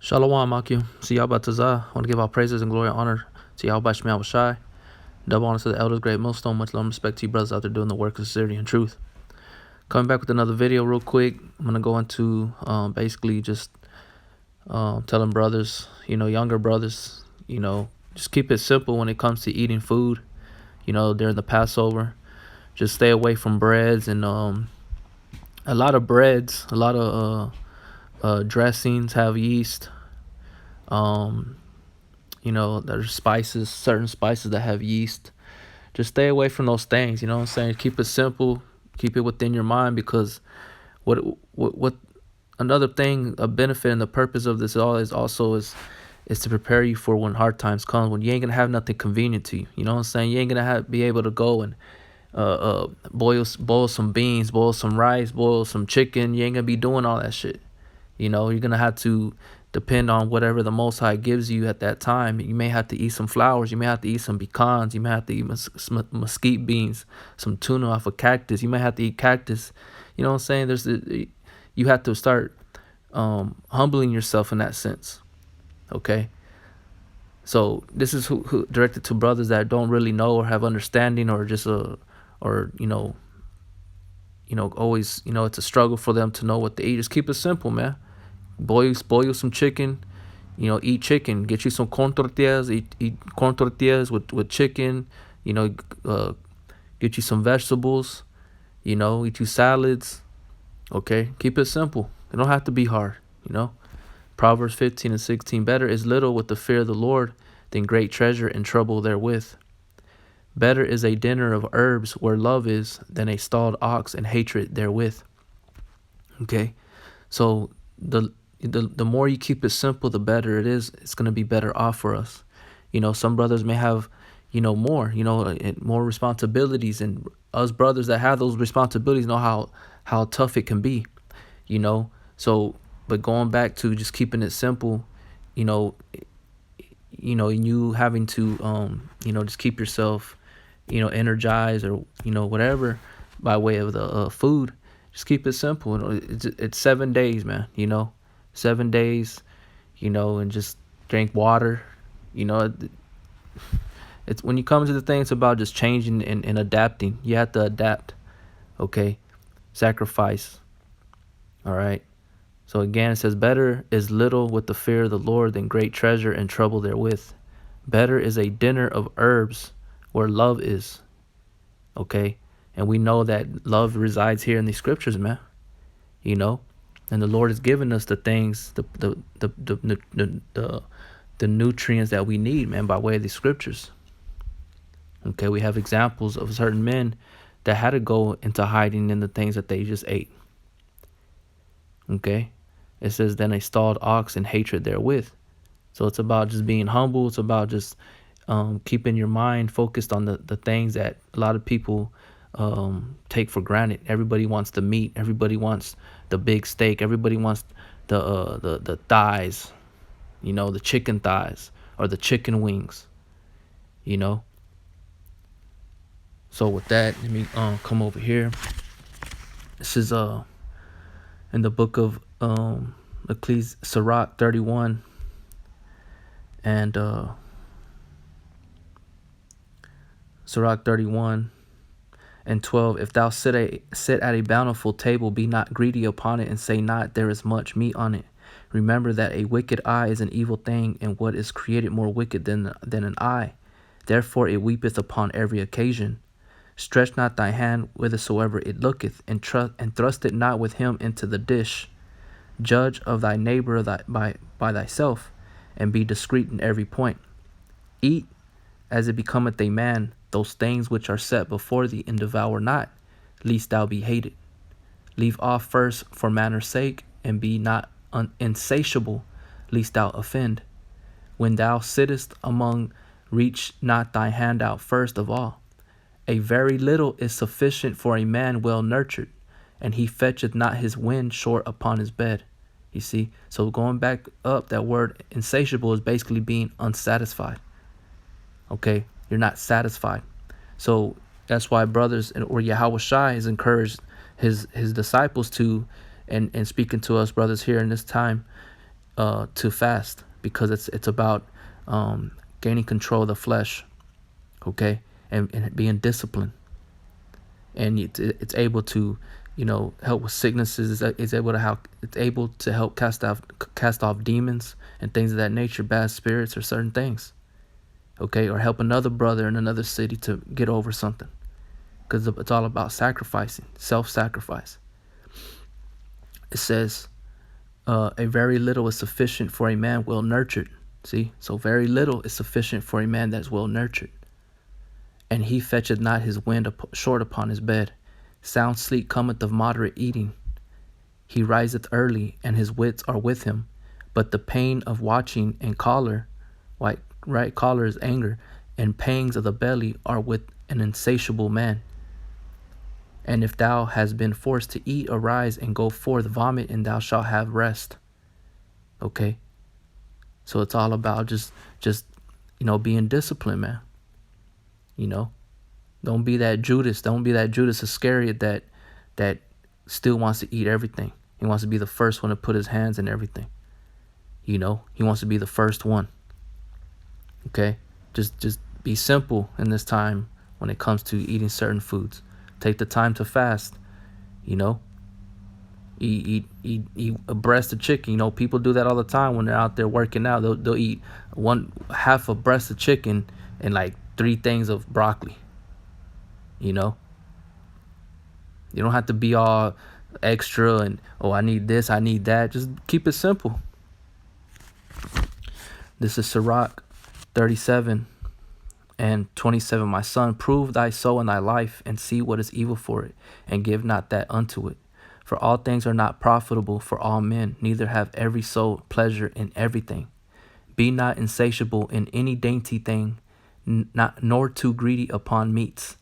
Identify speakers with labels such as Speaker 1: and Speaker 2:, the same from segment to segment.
Speaker 1: Shalom, Makim. See y'all Batazah. I want to give all praises and glory and honor to y'all Shai. Shai. Double honor to the elders, great millstone. Much love and respect to you brothers out there doing the work of sincerity and truth. Coming back with another video real quick. I'm going to go into basically just telling brothers, younger brothers, just keep it simple when it comes to eating food, during the Passover. Just stay away from breads and a lot of breads, a lot of dressings have yeast. There's spices, certain spices that have yeast. Just stay away from those things, you know what I'm saying? Keep it simple, keep it within your mind, because what another thing, a benefit and the purpose of this all is to prepare you for when hard times come, when you ain't gonna have nothing convenient to you. You know what I'm saying? You ain't gonna be able to go and boil some beans, boil some rice, boil some chicken. You ain't gonna be doing all that shit. You're gonna have to depend on whatever the Most High gives you at that time. You may have to eat some flowers. You may have to eat some pecans. You may have to eat mesquite beans, some tuna off a cactus. You may have to eat cactus. You know what I'm saying? You have to start humbling yourself in that sense. Okay. So this is who directed to brothers that don't really know or have understanding, or just always, it's a struggle for them to know what to eat. Just keep it simple, man. Boil some chicken, eat chicken. Get you some corn tortillas, eat corn tortillas with chicken, get you some vegetables, eat you salads. Okay, keep it simple. It don't have to be hard, Proverbs 15:16, better is little with the fear of the Lord than great treasure and trouble therewith. Better is a dinner of herbs where love is than a stalled ox and hatred therewith. Okay, so the more you keep it simple, the better it is. It's going to be better off for us. Some brothers may have, more, more responsibilities, and us brothers that have those responsibilities know how tough it can be, So, but going back to just keeping it simple, you having to, just keep yourself, energized, or, whatever, by way of the food. Just keep it simple. It's 7 days, man, 7 days, and just drink water. It's when you come to the thing, it's about just changing and adapting. You have to adapt. Okay. Sacrifice. All right. So again, it says, better is little with the fear of the Lord than great treasure and trouble therewith. Better is a dinner of herbs where love is. Okay. And we know that love resides here in these scriptures, man. And the Lord has given us the things, the nutrients that we need, man, by way of these scriptures. Okay, we have examples of certain men that had to go into hiding in the things that they just ate. Okay, it says, then a stalled ox and hatred therewith. So it's about just being humble. It's about just keeping your mind focused on the things that a lot of people take for granted. Everybody wants the meat. Everybody wants the big steak. Everybody wants the thighs, the chicken thighs or the chicken wings, So with that, let me come over here. This is in the book of Sirach 31 and Sirach 31 and 12. If thou sit at a bountiful table, be not greedy upon it, and say not, there is much meat on it. Remember that a wicked eye is an evil thing, and what is created more wicked than an eye. Therefore it weepeth upon every occasion. Stretch not thy hand whithersoever it looketh, and thrust it not with him into the dish. Judge of thy neighbor by thyself, and be discreet in every point. Eat as it becometh a man those things which are set before thee, and devour not, lest thou be hated. Leave off first for manner's sake, and be not insatiable, lest thou offend. When thou sittest among, reach not thy hand out first of all. A very little is sufficient for a man well nurtured, and he fetcheth not his wind short upon his bed. You see, so going back up, that word insatiable is basically being unsatisfied. Okay, you're not satisfied. So that's why brothers, or Yahweh Shai has encouraged his disciples to, and speaking to us brothers here in this time, to fast, because it's about gaining control of the flesh, okay, and being disciplined, and it's able to, help with sicknesses. It's able to help cast off demons and things of that nature, bad spirits or certain things, okay, or help another brother in another city to get over something, because it's all about sacrificing, self-sacrifice. It says, a very little is sufficient for a man well nurtured. See, so very little is sufficient for a man that's well nurtured. And he fetcheth not his wind short upon his bed. Sound sleep cometh of moderate eating. He riseth early, and his wits are with him. But the pain of watching and choler, right, choler is anger, and pangs of the belly are with an insatiable man. And if thou hast been forced to eat, arise and go forth, vomit, and thou shalt have rest. Okay? So it's all about just being disciplined, man. Don't be that Judas. Don't be that Judas Iscariot that still wants to eat everything. He wants to be the first one to put his hands in everything. He wants to be the first one. Okay? Just be simple in this time when it comes to eating certain foods. Take the time to fast. Eat a breast of chicken. People do that all the time when they're out there working out. They'll eat half a breast of chicken and like 3 things of broccoli. You don't have to be all extra and, I need this, I need that. Just keep it simple. This is Sirach 37 and 27. My son, prove thy soul and thy life, and see what is evil for it, and give not that unto it. For all things are not profitable for all men, neither have every soul pleasure in everything. Be not insatiable in any dainty thing, nor too greedy upon meats.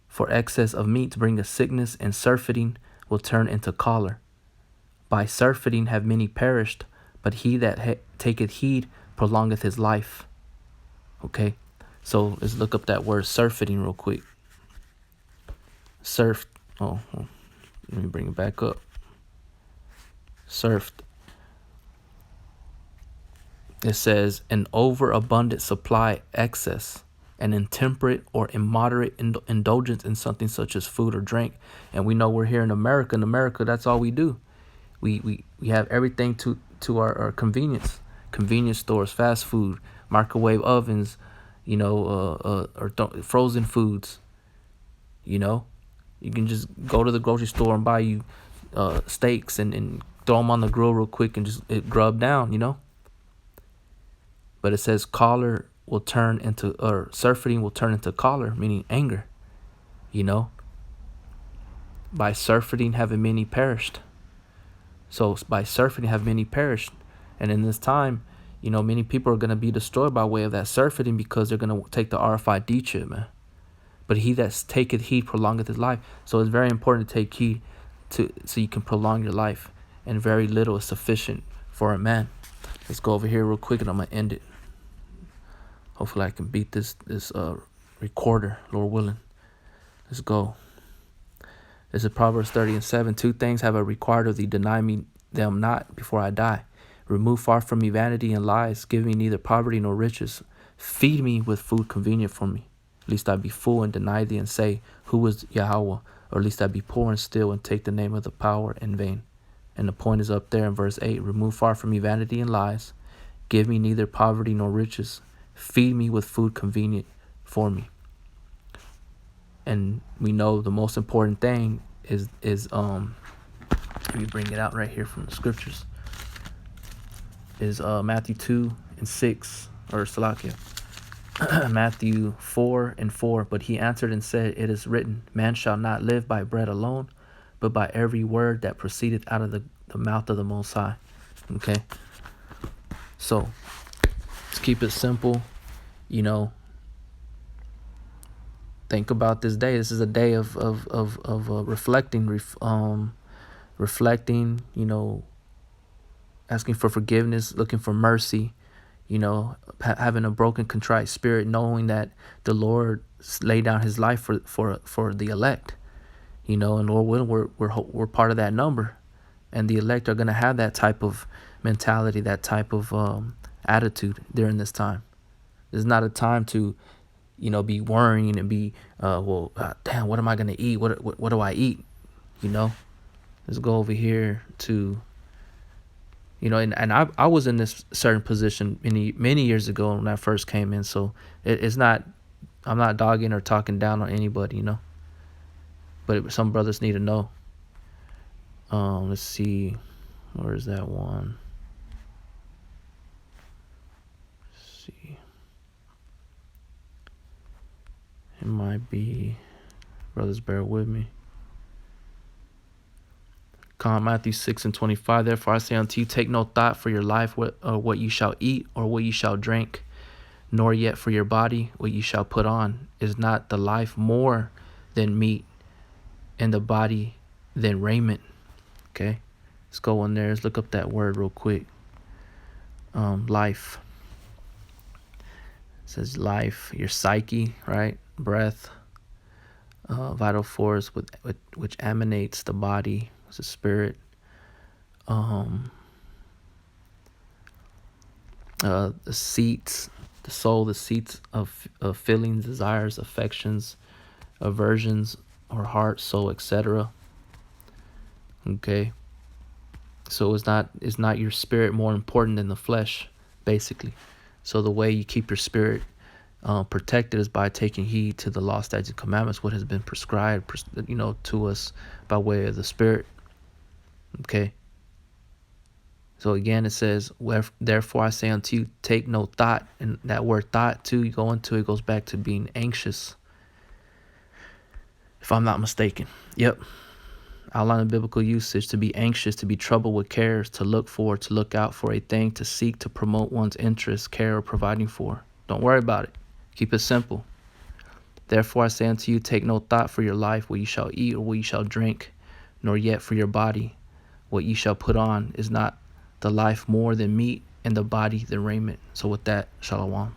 Speaker 1: For excess of meats bringeth sickness, and surfeiting will turn into choler. By surfeiting have many perished, but he that taketh heed prolongeth his life. Okay, so let's look up that word surfeiting real quick. Let me bring it back up. Surfed. It says an overabundant supply, excess, an intemperate or immoderate indulgence in something such as food or drink. And we know we're here in America. In America, that's all we do. We have everything to our convenience. Convenience stores, fast food, microwave ovens, frozen foods. You can just go to the grocery store and buy you steaks and throw them on the grill real quick and just grub down, But it says choler will turn into, or surfeiting will turn into choler, meaning anger. By surfeiting having many perished. So by surfeiting have many perished. And in this time, many people are going to be destroyed by way of that surfeiting, because they're going to take the RFID chip, man. But he that taketh heed prolongeth his life. So it's very important to take heed so you can prolong your life. And very little is sufficient for a man. Let's go over here real quick and I'm going to end it. Hopefully I can beat this recorder, Lord willing. Let's go. This is Proverbs 30:7. 2 things have I required of thee, deny me them not before I die. Remove far from me vanity and lies. Give me neither poverty nor riches. Feed me with food convenient for me. Lest I be full and deny thee and say, who is Yahweh? Or lest I be poor and still and take the name of the power in vain. And the point is up there in verse 8. Remove far from me vanity and lies. Give me neither poverty nor riches. Feed me with food convenient for me. And we know the most important thing is let me bring it out right here from the scriptures. Is Matthew 2:6, or Salakia. Matthew 4:4. But he answered and said, it is written, man shall not live by bread alone, but by every word that proceedeth out of the mouth of the Most High. Okay? So, let's keep it simple. Think about this day. This is a day of reflecting, asking for forgiveness, looking for mercy, having a broken, contrite spirit, knowing that the Lord laid down his life for the elect, and Lord willing, we're part of that number, and the elect are going to have that type of mentality, that type of attitude during this time. It's not a time to, be worrying and be, damn, what am I gonna eat? What do I eat? Let's go over here to, and I was in this certain position many years ago when I first came in. So it's not, I'm not dogging or talking down on anybody, but some brothers need to know. Let's see, where is that one? Let's see, it might be, brothers, bear with me. Matthew 6:25. Therefore I say unto you, take no thought for your life, what you shall eat or what you shall drink, nor yet for your body what you shall put on. Is not the life more than meat, and the body than raiment? Okay, let's go in there. Let's look up that word real quick. Life. It says life, your psyche, right? Breath, vital force which emanates the body, the spirit. The seats, the soul, the seats of feelings, desires, affections, aversions, or heart, soul, etc. Okay, so is not your spirit more important than the flesh, basically? So the way you keep your spirit protected is by taking heed to the law, statutes, and commandments, what has been prescribed, to us by way of the Spirit. Okay. So again, it says, therefore I say unto you, take no thought. And that word thought too, you go into it, goes back to being anxious, if I'm not mistaken. Yep. Outline of biblical usage: to be anxious, to be troubled with cares, to look for, to look out for a thing, to seek, to promote one's interest, care, or providing for. Don't worry about it. Keep it simple. Therefore I say unto you, take no thought for your life, what you shall eat or what you shall drink, nor yet for your body, what you shall put on. Is not the life more than meat, and the body than raiment? So with that, shalom.